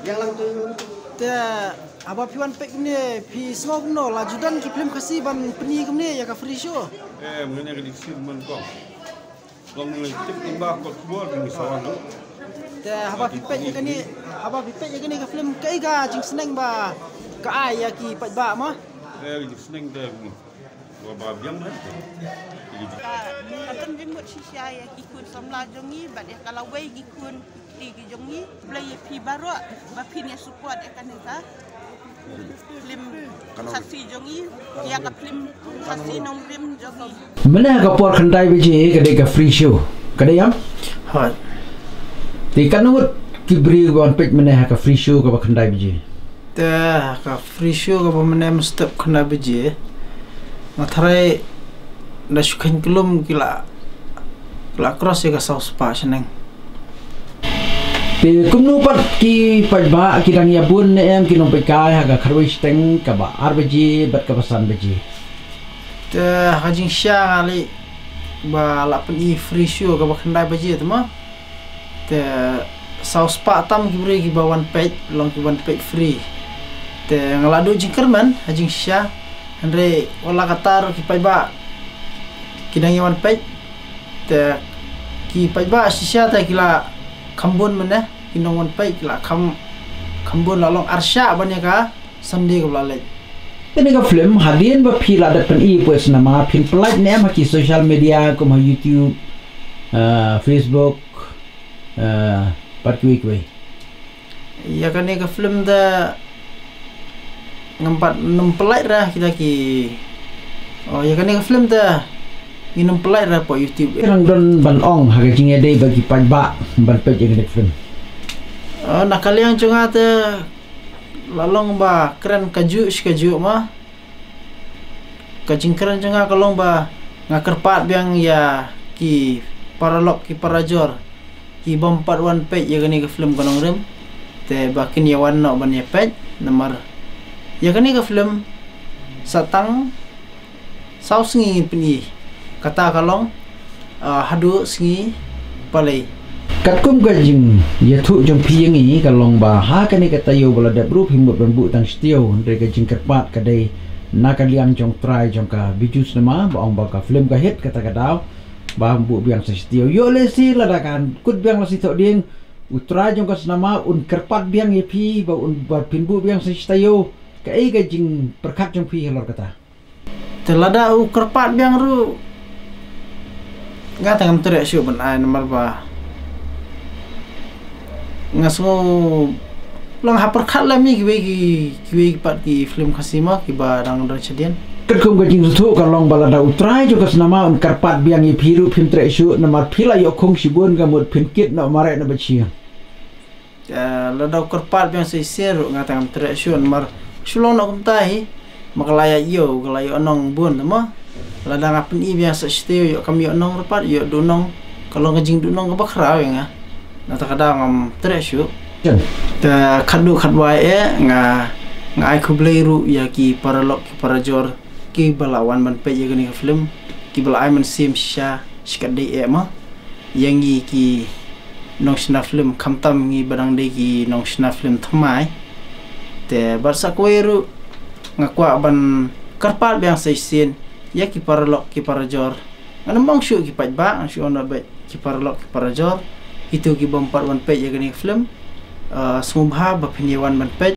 yang lang tu te aba piwan pek ni pi smog no la judan ki film khasi ban pni kumne ya ka free show mengenai diksi man kong long le tik timba ko bol ni sawan te aba pipek ya kani aba pipek ya kani ka film kai ga jing seneng ba ka ai ya ki pat ba ma di seneng de wa ba biang na akan jemput sisya ya kikun samla jongi bat ya kalau wei kikun di jongi play pi baru ba pin ya support akan ta film khasi jongi ya ka film khasi nong film jongi mana ka por khandai biji kade ka free show kade yam ha ti kanut ki bri wan pek mana ka free show ka khandai biji te ka free show ka mana step khandai biji matharai na shukan kelum kila cross ya ka saus pa seneng pe kumnu pat ki pajba ki dang ya bun em ki nong pe kai ha ka kharwi steng ka ba arbiji bat ka pasan biji te hajing sha ali ba la pen i free show ka ba khandai biji tu ma te saus pa tam ki bri ki ba one page long ki one page free te ngaladu jingkerman hajing sha andre wala katar ki pajba kidang one page te ki pajba shisha ta kila khambun mana kinong one page kila khambun la long arsha banya ka sunday ko lalai ini ka film hadian ba phila da pen i pues nama phin plate ne ma ki social media ko ma YouTube Facebook pat kui ya kan ka film da ngampat nempelai dah kita ki oh ya kan ka film da minum pelai ra po YouTube rang don ban ong ha jing ede bagi pajba ban pe je net film nak kalian cunga te lalong ba keren kaju ma kajing keren cunga kalong ba ngakerpat biang ya ki paralog ki parajor ki bompat one page ya gani ka film kanong rem te bakin ya wan no ban ya page nomor ya gani ka film satang saus ngi pini kata kalong hadu singi palai katkum gajing ya thu jong pi ngi kalong ba ha kani kata yo bala da bru himut ban bu tang stio de gajing kerpat kadai nakaliang jong try jong ka bijus nama ba ong ba ka film ka hit kata kadau ba bu biang stio yo le si ladakan kut biang la si tok ding utra jong ka nama un kerpat biang ye pi ba un ba pin bu biang stio ka ai gajing perkat jong pi halor kata telada u kerpat biang ru nga tangam tere syu ban ai nomor ba nga so lang hapar khat la mi ki pat ki film khasima ki ba dang dang chadian katkum gajing thu kalong bala da utrai jo kas nama un karpat biang i phiru film tere syu nomor phila yo khong sibun ga mut phin kit no mare na bachia la da kerpat biang se seru nga tangam tere syu nomor shulong nak kumtai makalaya yo galaya onong bun ma ladang apun i biasa steo yo kami onong rapat yo dunong kalau ngajing dunong ka bakra nga na ta kadang am tresyu ta khadu khadwai nga ai kubleiru ya ki paralog ki parajor ki balawan man pe ye gani film ki balai man sim sha skadai ma yang ki nong sna film khamtam ngi badang de ki nong sna film thamai te barsa koeru ngakwa ban karpal biang seisen ya ki paralog ki parajor ana mong syu ki pajba syu ona be ki paralog ki parajor itu ki bompat one page ya gani film smubha ba pinyewan ban page